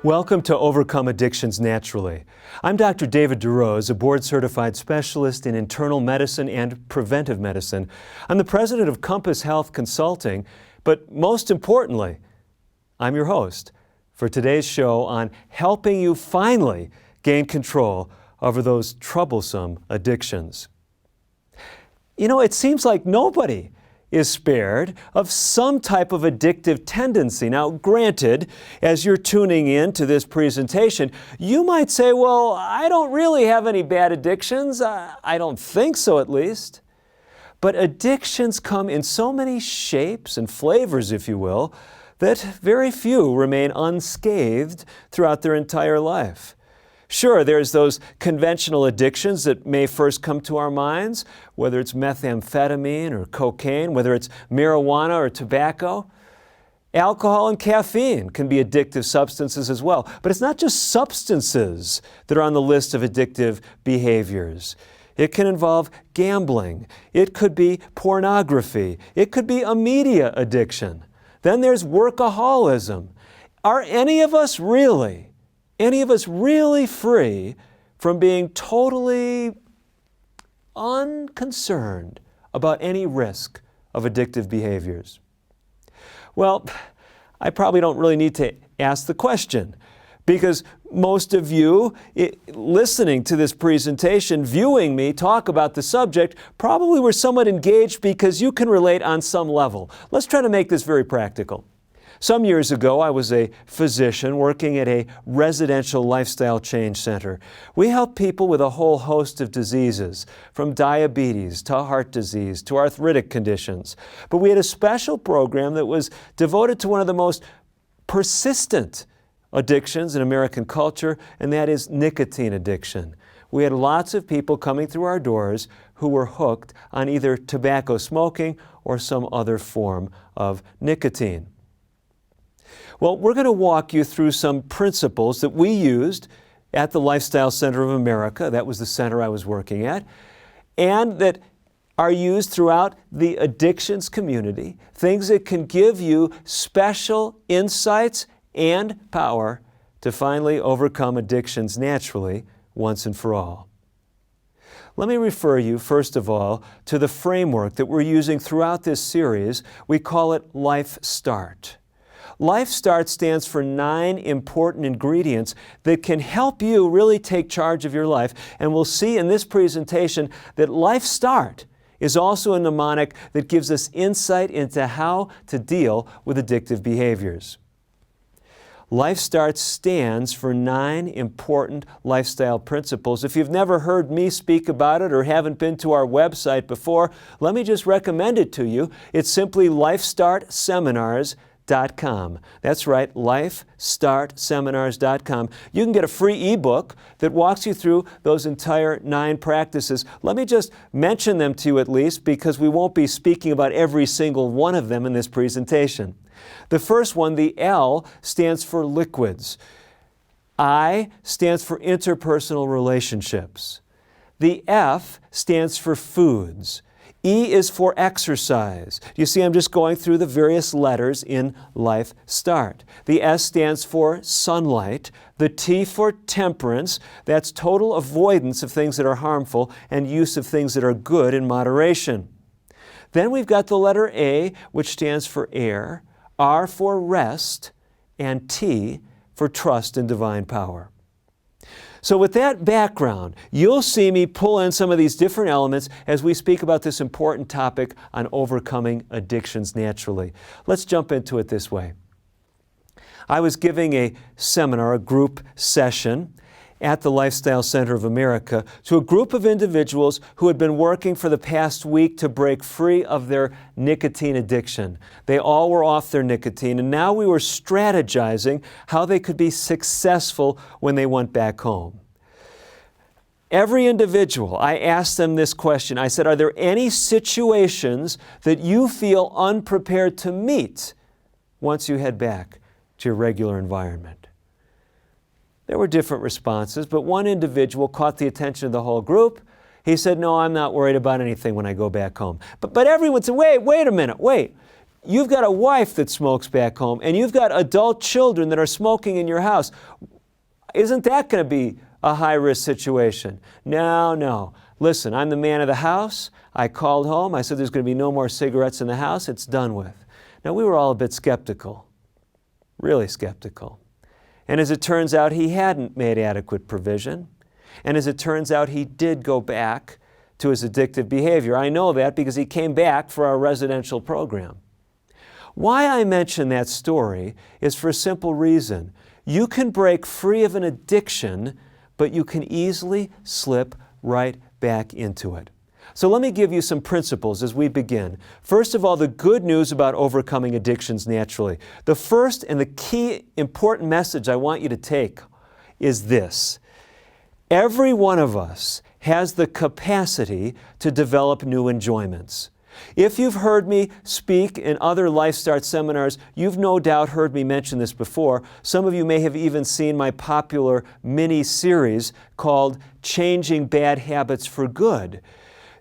Welcome to Overcome Addictions Naturally. I'm Dr. David DeRose, a board-certified specialist in internal medicine and preventive medicine. I'm the president of Compass Health Consulting, but most importantly, I'm your host for today's show on helping you finally gain control over those troublesome addictions. You know, it seems like nobody is spared of some type of addictive tendency. Now, granted, as you're tuning in to this presentation, you might say, well, I don't really have any bad addictions. I don't think so, at least. But addictions come in so many shapes and flavors, if you will, that very few remain unscathed throughout their entire life. Sure, there's those conventional addictions that may first come to our minds, whether it's methamphetamine or cocaine, whether it's marijuana or tobacco. Alcohol and caffeine can be addictive substances as well. But it's not just substances that are on the list of addictive behaviors. It can involve gambling. It could be pornography. It could be a media addiction. Then there's workaholism. Are any of us really free from being totally unconcerned about any risk of addictive behaviors? Well, I probably don't really need to ask the question, because most of you listening to this presentation, viewing me talk about the subject, probably were somewhat engaged because you can relate on some level. Let's try to make this very practical. Some years ago, I was a physician working at a residential lifestyle change center. We help people with a whole host of diseases, from diabetes to heart disease to arthritic conditions. But we had a special program that was devoted to one of the most persistent addictions in American culture, and that is nicotine addiction. We had lots of people coming through our doors who were hooked on either tobacco smoking or some other form of nicotine. Well, we're going to walk you through some principles that we used at the Lifestyle Center of America. That was the center I was working at, and that are used throughout the addictions community, things that can give you special insights and power to finally overcome addictions naturally once and for all. Let me refer you, first of all, to the framework that we're using throughout this series. We call it LifeStart. LifeStart stands for 9 important ingredients that can help you really take charge of your life. And we'll see in this presentation that LifeStart is also a mnemonic that gives us insight into how to deal with addictive behaviors. LifeStart stands for 9 important lifestyle principles. If you've never heard me speak about it or haven't been to our website before, let me just recommend it to you. It's simply LifeStartSeminars.com. That's right, LifeStartSeminars.com. You can get a free ebook that walks you through those entire 9 practices. Let me just mention them to you at least, because we won't be speaking about every single one of them in this presentation. The first one, the L, stands for liquids. I stands for interpersonal relationships. The F stands for foods. E is for exercise. You see, I'm just going through the various letters in LifeStart. The S stands for sunlight. The T for temperance. That's total avoidance of things that are harmful and use of things that are good in moderation. Then we've got the letter A, which stands for air, R for rest, and T for trust in divine power. So with that background, you'll see me pull in some of these different elements as we speak about this important topic on overcoming addictions naturally. Let's jump into it this way. I was giving a seminar, a group session, at the Lifestyle Center of America to a group of individuals who had been working for the past week to break free of their nicotine addiction. They all were off their nicotine, and now we were strategizing how they could be successful when they went back home. Every individual, I asked them this question. I said, are there any situations that you feel unprepared to meet once you head back to your regular environment? There were different responses, but one individual caught the attention of the whole group. He said, no, I'm not worried about anything when I go back home. But everyone said, wait a minute, you've got a wife that smokes back home, and you've got adult children that are smoking in your house. Isn't that going to be a high-risk situation? No, no. Listen, I'm the man of the house. I called home. I said there's going to be no more cigarettes in the house. It's done with. Now, we were all a bit skeptical, really skeptical. And as it turns out, he hadn't made adequate provision. And as it turns out, he did go back to his addictive behavior. I know that because he came back for our residential program. Why I mention that story is for a simple reason. You can break free of an addiction, but you can easily slip right back into it. So let me give you some principles as we begin. First of all, the good news about overcoming addictions naturally. The first and the key important message I want you to take is this. Every one of us has the capacity to develop new enjoyments. If you've heard me speak in other LifeStart seminars, you've no doubt heard me mention this before. Some of you may have even seen my popular mini-series called Changing Bad Habits for Good.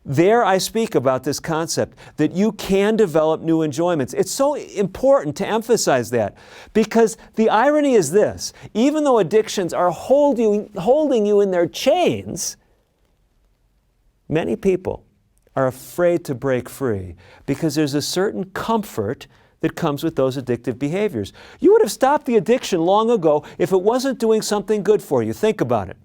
There I speak about this concept that you can develop new enjoyments. It's so important to emphasize that because the irony is this, even though addictions are holding you in their chains, many people are afraid to break free because there's a certain comfort that comes with those addictive behaviors. You would have stopped the addiction long ago if it wasn't doing something good for you. Think about it.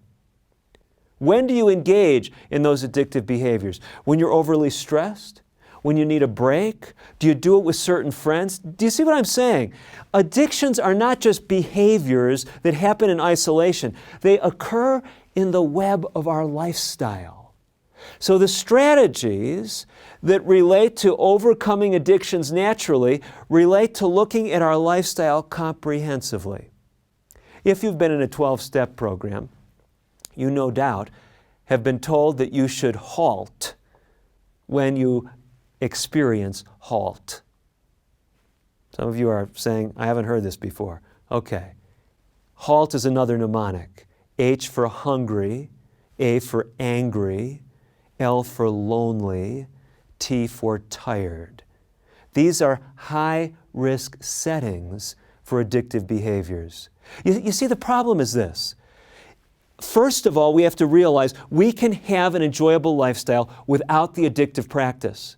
When do you engage in those addictive behaviors? When you're overly stressed? When you need a break? Do you do it with certain friends? Do you see what I'm saying? Addictions are not just behaviors that happen in isolation. They occur in the web of our lifestyle. So the strategies that relate to overcoming addictions naturally relate to looking at our lifestyle comprehensively. If you've been in a 12-step program, you no doubt have been told that you should halt when you experience halt. Some of you are saying, I haven't heard this before. Okay. Halt is another mnemonic. H for hungry, A for angry, L for lonely, T for tired. These are high-risk settings for addictive behaviors. You see, the problem is this. First of all, we have to realize we can have an enjoyable lifestyle without the addictive practice.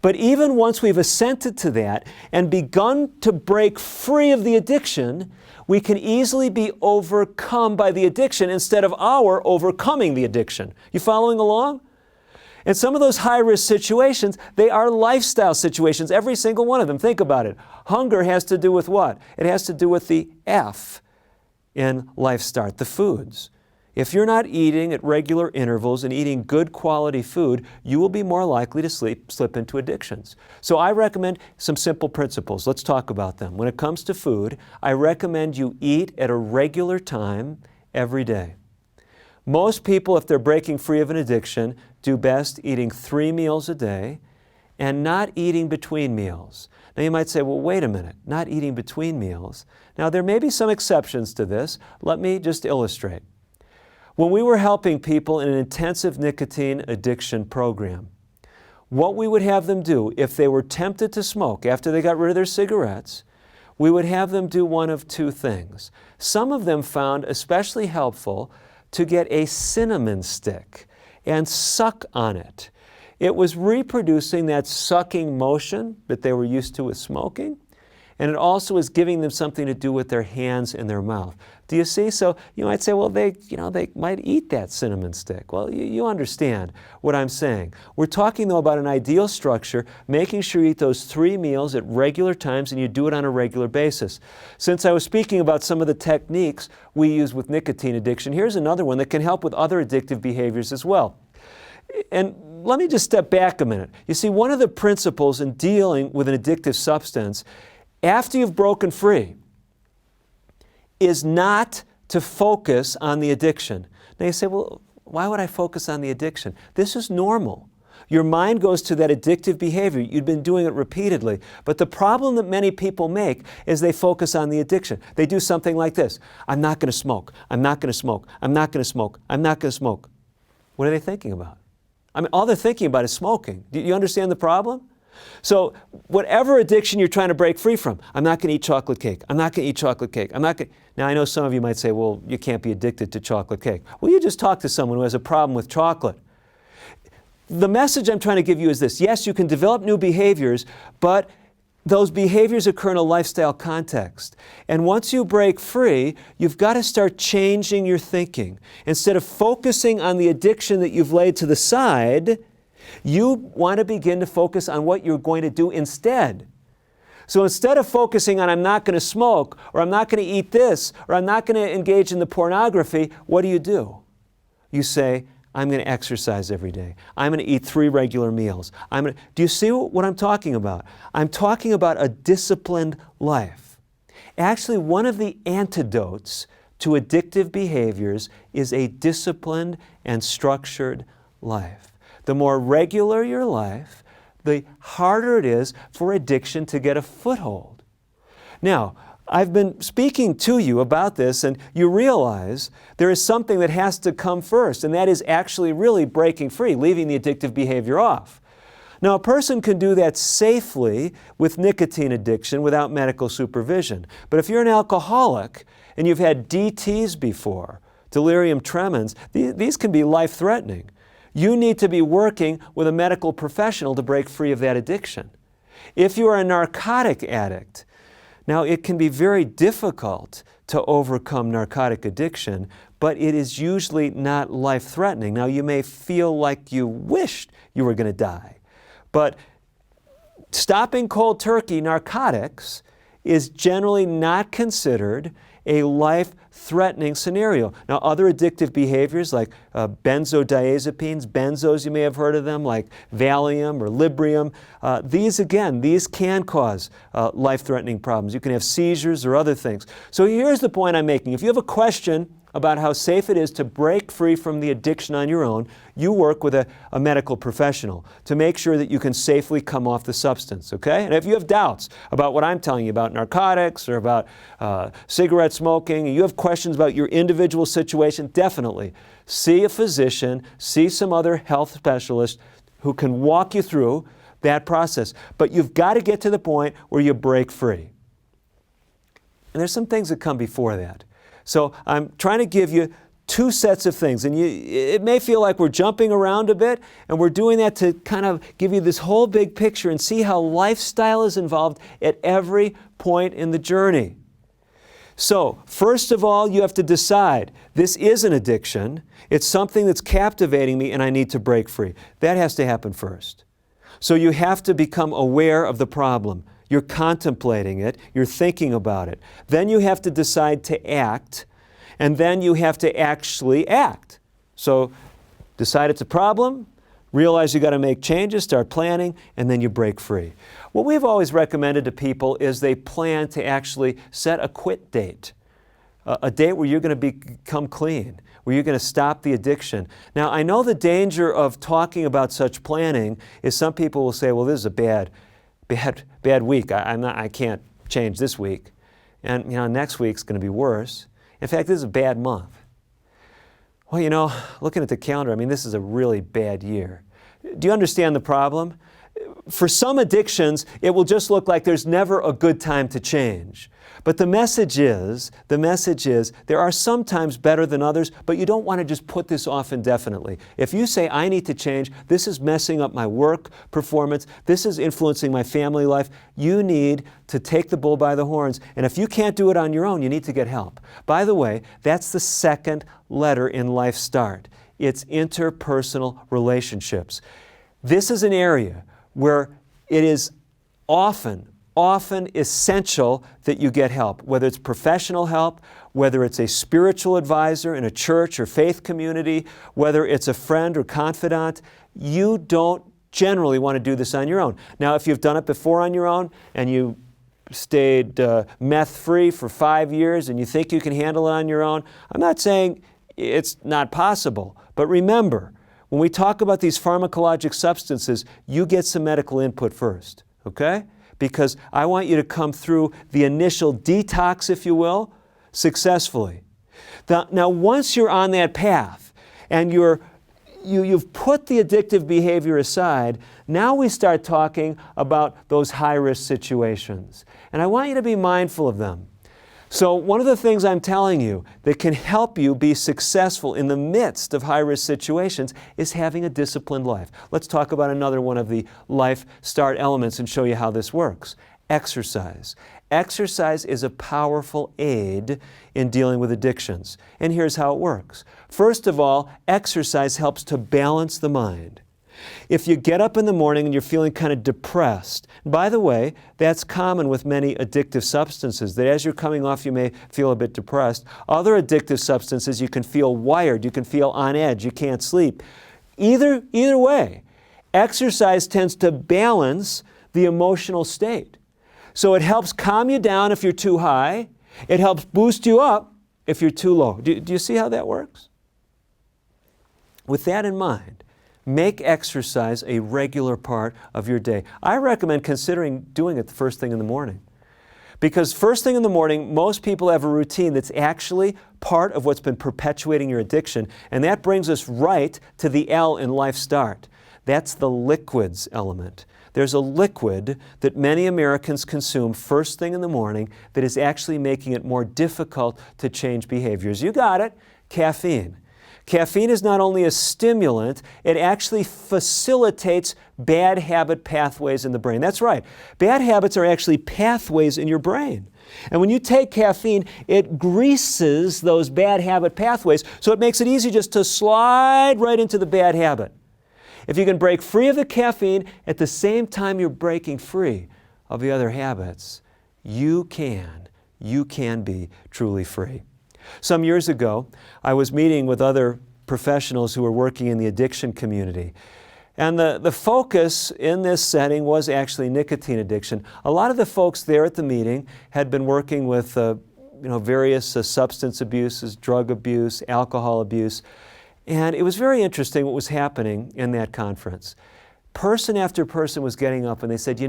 But even once we've assented to that and begun to break free of the addiction, we can easily be overcome by the addiction instead of our overcoming the addiction. You following along? And some of those high-risk situations, they are lifestyle situations, every single one of them. Think about it. Hunger has to do with what? It has to do with the F in LifeStart, the foods. If you're not eating at regular intervals and eating good quality food, you will be more likely to slip into addictions. So I recommend some simple principles. Let's talk about them. When it comes to food, I recommend you eat at a regular time every day. Most people, if they're breaking free of an addiction, do best eating 3 meals a day and not eating between meals. Now you might say, well, wait a minute, not eating between meals. Now there may be some exceptions to this. Let me just illustrate. When we were helping people in an intensive nicotine addiction program, what we would have them do if they were tempted to smoke after they got rid of their cigarettes, we would have them do one of two things. Some of them found especially helpful to get a cinnamon stick and suck on it. It was reproducing that sucking motion that they were used to with smoking, and it also was giving them something to do with their hands and their mouth. Do you see? So you might say, well, they might eat that cinnamon stick. Well, you understand what I'm saying. We're talking, though, about an ideal structure, making sure you eat those 3 meals at regular times and you do it on a regular basis. Since I was speaking about some of the techniques we use with nicotine addiction, here's another one that can help with other addictive behaviors as well. And let me just step back a minute. You see, one of the principles in dealing with an addictive substance, after you've broken free, is not to focus on the addiction. Now you say, well, why would I focus on the addiction? This is normal. Your mind goes to that addictive behavior. You've been doing it repeatedly. But the problem that many people make is they focus on the addiction. They do something like this. I'm not going to smoke. I'm not going to smoke. I'm not going to smoke. I'm not going to smoke. What are they thinking about? I mean, all they're thinking about is smoking. Do you understand the problem? So whatever addiction you're trying to break free from, I'm not going to eat chocolate cake. I'm not going to eat chocolate cake. I'm not going. Now I know some of you might say, well, you can't be addicted to chocolate cake. Well, you just talk to someone who has a problem with chocolate. The message I'm trying to give you is this. Yes, you can develop new behaviors, but those behaviors occur in a lifestyle context. And once you break free, you've got to start changing your thinking. Instead of focusing on the addiction that you've laid to the side, you want to begin to focus on what you're going to do instead. So instead of focusing on I'm not going to smoke, or I'm not going to eat this, or I'm not going to engage in the pornography, what do? You say, I'm going to exercise every day. I'm going to eat 3 regular meals. Do you see what I'm talking about? I'm talking about a disciplined life. Actually, one of the antidotes to addictive behaviors is a disciplined and structured life. The more regular your life, the harder it is for addiction to get a foothold. Now, I've been speaking to you about this, and you realize there is something that has to come first, and that is actually really breaking free, leaving the addictive behavior off. Now, a person can do that safely with nicotine addiction without medical supervision. But if you're an alcoholic and you've had DTs before, delirium tremens, these can be life-threatening. You need to be working with a medical professional to break free of that addiction. If you are a narcotic addict, now it can be very difficult to overcome narcotic addiction, but it is usually not life-threatening. Now you may feel like you wished you were going to die, but stopping cold turkey narcotics is generally not considered a life-threatening scenario. Now, other addictive behaviors like benzodiazepines, benzos, you may have heard of them, like Valium or Librium, these can cause life-threatening problems. You can have seizures or other things. So here's the point I'm making. If you have a question about how safe it is to break free from the addiction on your own, you work with a medical professional to make sure that you can safely come off the substance, okay? And if you have doubts about what I'm telling you about narcotics or about cigarette smoking, and you have questions about your individual situation, definitely see a physician, see some other health specialist who can walk you through that process. But you've got to get to the point where you break free. And there's some things that come before that. So I'm trying to give you 2 sets of things, and it may feel like we're jumping around a bit, and we're doing that to kind of give you this whole big picture and see how lifestyle is involved at every point in the journey. So, first of all, you have to decide, this is an addiction, it's something that's captivating me and I need to break free. That has to happen first. So you have to become aware of the problem. You're contemplating it, you're thinking about it. Then you have to decide to act, and then you have to actually act. So decide it's a problem, realize you got to make changes, start planning, and then you break free. What we've always recommended to people is they plan to actually set a quit date, a date where you're going to become clean, where you're going to stop the addiction. Now, I know the danger of talking about such planning is some people will say, well, this is a bad week. I can't change this week. And next week's going to be worse. In fact, this is a bad month. Well, looking at the calendar, this is a really bad year. Do you understand the problem? For some addictions, it will just look like there's never a good time to change. But the message is, there are some times better than others, but you don't want to just put this off indefinitely. If you say, I need to change, this is messing up my work performance, this is influencing my family life, you need to take the bull by the horns. And if you can't do it on your own, you need to get help. By the way, that's the second letter in LifeStart. It's interpersonal relationships. This is an area where it is often essential that you get help, whether it's professional help, whether it's a spiritual advisor in a church or faith community, whether it's a friend or confidant. You don't generally want to do this on your own. Now, if you've done it before on your own and you stayed meth-free for 5 years and you think you can handle it on your own, I'm not saying it's not possible, but remember, when we talk about these pharmacologic substances, you get some medical input first, okay? Because I want you to come through the initial detox, if you will, successfully. Now, once you're on that path and you've put the addictive behavior aside, Now we start talking about those high-risk situations. And I want you to be mindful of them. So one of the things I'm telling you that can help you be successful in the midst of high-risk situations is having a disciplined life. Let's talk about another one of the LifeStart elements and show you how this works. Exercise. Exercise is a powerful aid in dealing with addictions. And here's how it works. First of all, exercise helps to balance the mind. If you get up in the morning and you're feeling kind of depressed, by the way, that's common with many addictive substances, that as you're coming off you may feel a bit depressed. Other addictive substances you can feel wired, you can feel on edge, you can't sleep. Either way, exercise tends to balance the emotional state. So it helps calm you down if you're too high. It helps boost you up if you're too low. Do you see how that works? With that in mind, make exercise a regular part of your day. I recommend considering doing it the first thing in the morning. Because first thing in the morning, most people have a routine that's actually part of what's been perpetuating your addiction. And that brings us right to the L in LifeStart. That's the liquids element. There's a liquid that many Americans consume first thing in the morning that is actually making it more difficult to change behaviors. You got it, caffeine. Caffeine is not only a stimulant, it actually facilitates bad habit pathways in the brain. That's right. Bad habits are actually pathways in your brain. And when you take caffeine, it greases those bad habit pathways, so it makes it easy just to slide right into the bad habit. If you can break free of the caffeine at the same time you're breaking free of the other habits, you can be truly free. Some years ago, I was meeting with other professionals who were working in the addiction community. And the focus in this setting was actually nicotine addiction. A lot of the folks there at the meeting had been working with various substance abuses, drug abuse, alcohol abuse. And it was very interesting what was happening in that conference. Person after person was getting up and they said,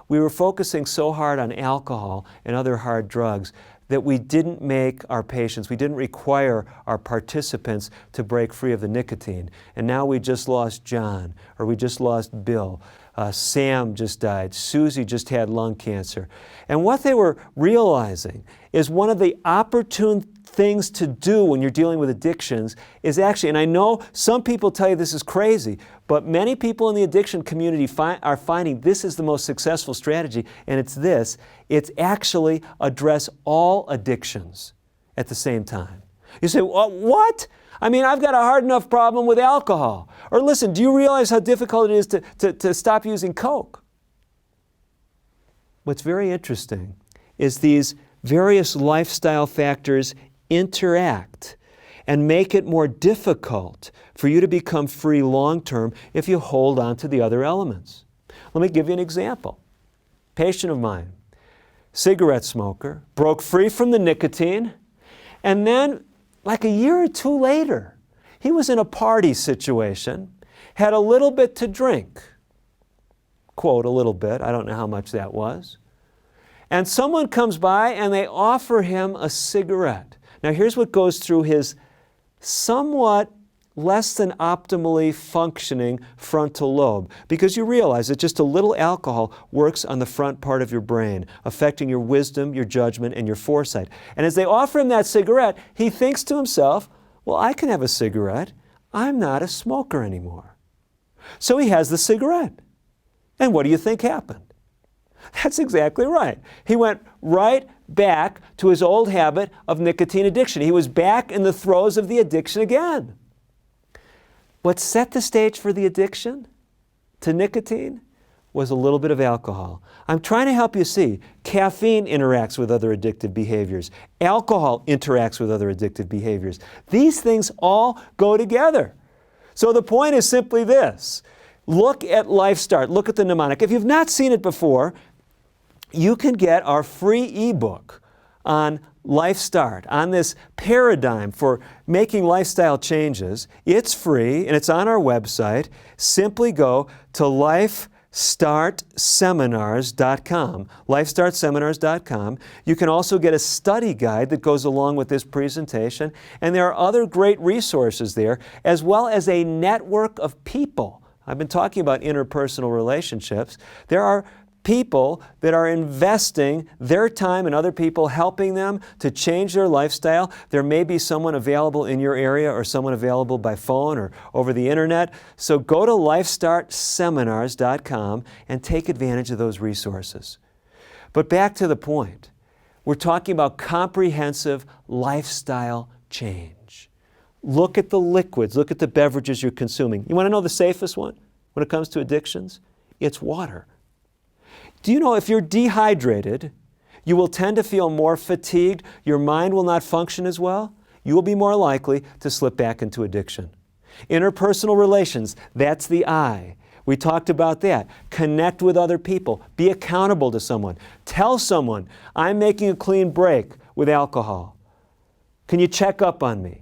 we were focusing so hard on alcohol and other hard drugs that we didn't make our patients, we didn't require our participants to break free of the nicotine. And now we just lost John, or we just lost Bill. Sam just died. Susie just had lung cancer. And what they were realizing is one of the opportune things to do when you're dealing with addictions is actually, and I know some people tell you this is crazy, but many people in the addiction community are finding this is the most successful strategy, and it's this. It's actually address all addictions at the same time. You say, what? I mean, I've got a hard enough problem with alcohol. Or listen, do you realize how difficult it is to stop using Coke? What's very interesting is these various lifestyle factors interact and make it more difficult for you to become free long-term if you hold on to the other elements. Let me give you an example. Patient of mine, cigarette smoker, broke free from the nicotine, and then like a year or two later, he was in a party situation, had a little bit to drink. Quote, a little bit, I don't know how much that was. And someone comes by and they offer him a cigarette. Now here's what goes through his somewhat less than optimally functioning frontal lobe, because you realize that just a little alcohol works on the front part of your brain, affecting your wisdom, your judgment, and your foresight. And as they offer him that cigarette, he thinks to himself, well, I can have a cigarette. I'm not a smoker anymore. So he has the cigarette. And what do you think happened? That's exactly right. He went right back to his old habit of nicotine addiction. He was back in the throes of the addiction again. What set the stage for the addiction to nicotine was a little bit of alcohol. I'm trying to help you see, caffeine interacts with other addictive behaviors. Alcohol interacts with other addictive behaviors. These things all go together. So the point is simply this. Look at LifeStart. Look at the mnemonic. If you've not seen it before, you can get our free ebook on LifeStart, on this paradigm for making lifestyle changes. It's free and it's on our website. Simply go to LifeStartSeminars.com, LifeStartSeminars.com. You can also get a study guide that goes along with this presentation, and there are other great resources there, as well as a network of people I've been talking about interpersonal relationships. There are people that are investing their time and other people helping them to change their lifestyle. There may be someone available in your area or someone available by phone or over the internet. So go to LifeStartSeminars.com and take advantage of those resources. But back to the point. We're talking about comprehensive lifestyle change. Look at the liquids, look at the beverages you're consuming. You want to know the safest one when it comes to addictions? It's water. Do you know if you're dehydrated, you will tend to feel more fatigued, your mind will not function as well, you will be more likely to slip back into addiction. Interpersonal relations, that's the I. We talked about that. Connect with other people. Be accountable to someone. Tell someone, I'm making a clean break with alcohol. Can you check up on me?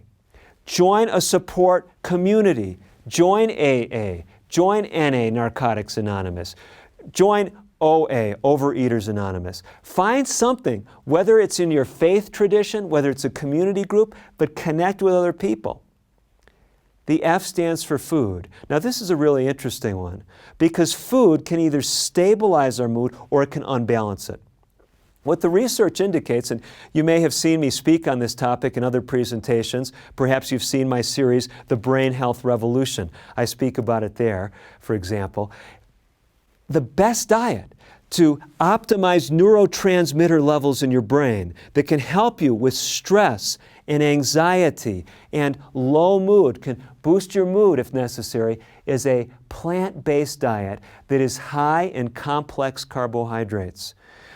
Join a support community. Join AA. Join NA, Narcotics Anonymous. Join OA, Overeaters Anonymous. Find something, whether it's in your faith tradition, whether it's a community group, but connect with other people. The F stands for food. Now this is a really interesting one because food can either stabilize our mood or it can unbalance it. What the research indicates, and you may have seen me speak on this topic in other presentations, perhaps you've seen my series, The Brain Health Revolution. I speak about it there, for example. The best diet to optimize neurotransmitter levels in your brain that can help you with stress and anxiety and low mood, can boost your mood if necessary, is a plant-based diet that is high in complex carbohydrates.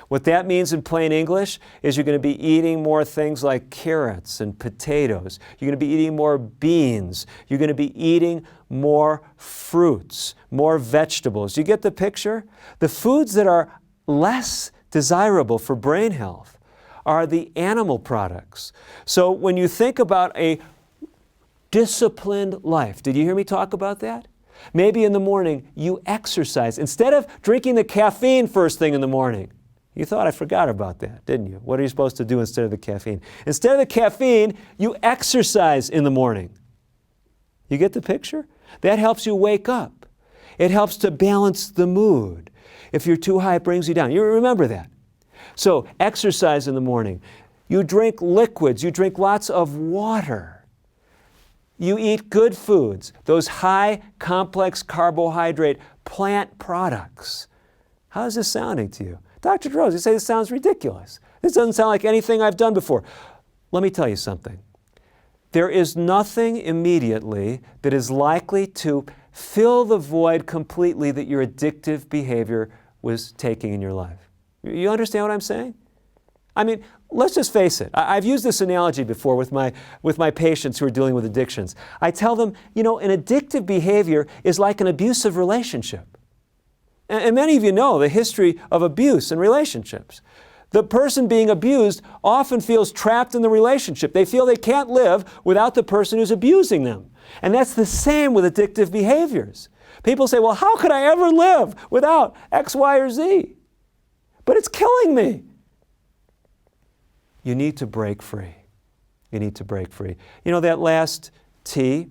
What that means in plain English is you're going to be eating more things like carrots and potatoes. You're going to be eating more beans. You're going to be eating more fruits, more vegetables. You get the picture? The foods that are less desirable for brain health are the animal products. So when you think about a disciplined life, did you hear me talk about that? Maybe in the morning you exercise. Instead of drinking the caffeine first thing in the morning, you thought I forgot about that, didn't you? What are you supposed to do instead of the caffeine? Instead of the caffeine, you exercise in the morning. You get the picture? That helps you wake up. It helps to balance the mood. If you're too high, it brings you down. You remember that. So exercise in the morning. You drink liquids. You drink lots of water. You eat good foods, those high complex carbohydrate plant products. How is this sounding to you? Dr. DeRose, you say this sounds ridiculous. This doesn't sound like anything I've done before. Let me tell you something. There is nothing immediately that is likely to fill the void completely that your addictive behavior was taking in your life. You understand what I'm saying? I mean, let's just face it. I've used this analogy before with my patients who are dealing with addictions. I tell them, you know, an addictive behavior is like an abusive relationship. And many of you know the history of abuse in relationships. The person being abused often feels trapped in the relationship. They feel they can't live without the person who's abusing them. And that's the same with addictive behaviors. People say, well, how could I ever live without X, Y, or Z? But it's killing me. You need to break free. You need to break free. You know, that last T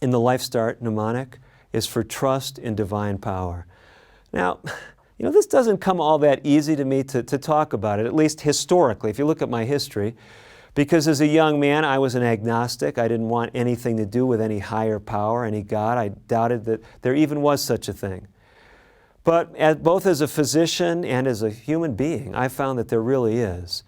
in the LifeStart mnemonic is for trust in divine power. Now, you know, this doesn't come all that easy to me to talk about it, at least historically, if you look at my history, because as a young man, I was an agnostic. I didn't want anything to do with any higher power, any God. I doubted that there even was such a thing. But both as a physician and as a human being, I found that there really is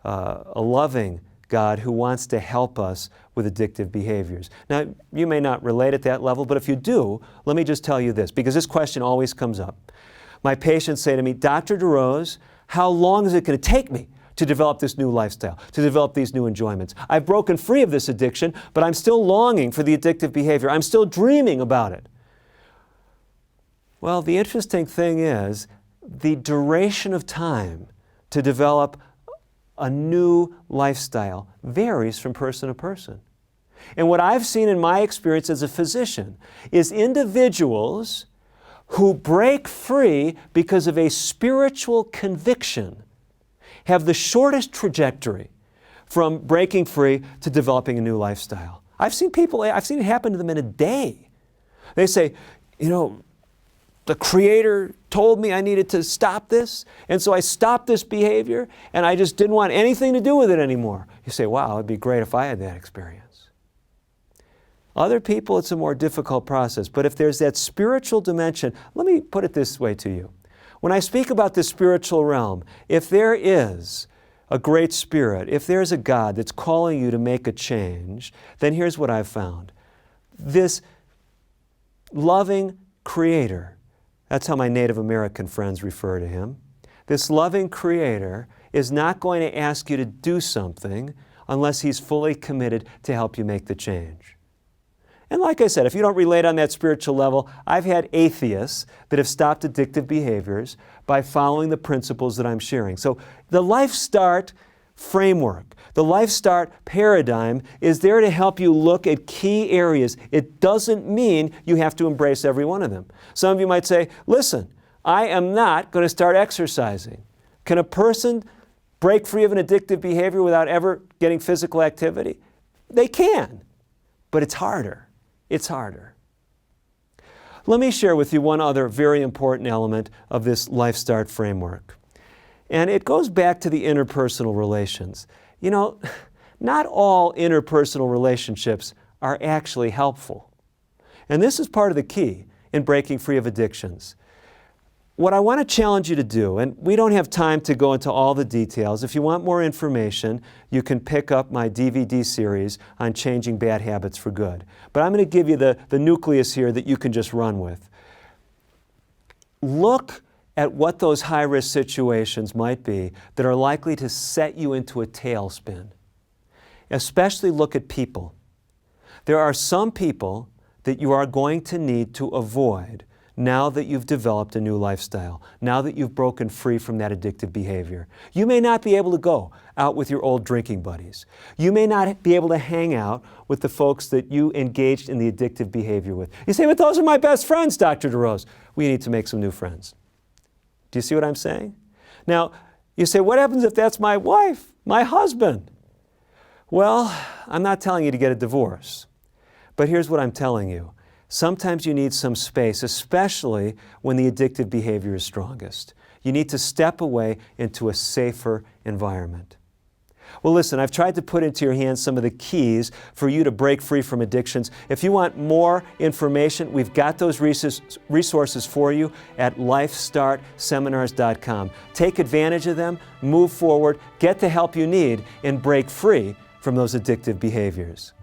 a loving God who wants to help us with addictive behaviors. Now, you may not relate at that level, but if you do, let me just tell you this, because this question always comes up. My patients say to me, Dr. DeRose, how long is it going to take me to develop this new lifestyle, to develop these new enjoyments? I've broken free of this addiction, but I'm still longing for the addictive behavior. I'm still dreaming about it. Well, the interesting thing is the duration of time to develop a new lifestyle varies from person to person. And what I've seen in my experience as a physician is individuals who break free because of a spiritual conviction have the shortest trajectory from breaking free to developing a new lifestyle. I've seen it happen to them in a day. They say, the Creator told me I needed to stop this, and so I stopped this behavior, and I just didn't want anything to do with it anymore. You say, wow, it'd be great if I had that experience. Other people, it's a more difficult process, but if there's that spiritual dimension, let me put it this way to you. When I speak about the spiritual realm, if there is a great spirit, if there's a God that's calling you to make a change, then here's what I've found. This loving Creator, that's how my Native American friends refer to Him. This loving Creator is not going to ask you to do something unless He's fully committed to help you make the change. And like I said, if you don't relate on that spiritual level, I've had atheists that have stopped addictive behaviors by following the principles that I'm sharing. So the LifeStart framework, the LifeStart paradigm is there to help you look at key areas. It doesn't mean you have to embrace every one of them. Some of you might say, listen, I am not going to start exercising. Can a person break free of an addictive behavior without ever getting physical activity? They can, but it's harder. It's harder. Let me share with you one other very important element of this LifeStart framework. And it goes back to the interpersonal relations. Not all interpersonal relationships are actually helpful. And this is part of the key in breaking free of addictions. What I want to challenge you to do, and we don't have time to go into all the details, if you want more information, you can pick up my DVD series on changing bad habits for good. But I'm going to give you the nucleus here that you can just run with. Look at what those high-risk situations might be that are likely to set you into a tailspin. Especially look at people. There are some people that you are going to need to avoid now that you've developed a new lifestyle, now that you've broken free from that addictive behavior. You may not be able to go out with your old drinking buddies. You may not be able to hang out with the folks that you engaged in the addictive behavior with. You say, but those are my best friends, Dr. DeRose. We need to make some new friends. Do you see what I'm saying? Now, you say, what happens if that's my wife, my husband? Well, I'm not telling you to get a divorce, but here's what I'm telling you. Sometimes you need some space, especially when the addictive behavior is strongest. You need to step away into a safer environment. Well, listen, I've tried to put into your hands some of the keys for you to break free from addictions. If you want more information, we've got those resources for you at LifeStartSeminars.com. Take advantage of them, move forward, get the help you need, and break free from those addictive behaviors.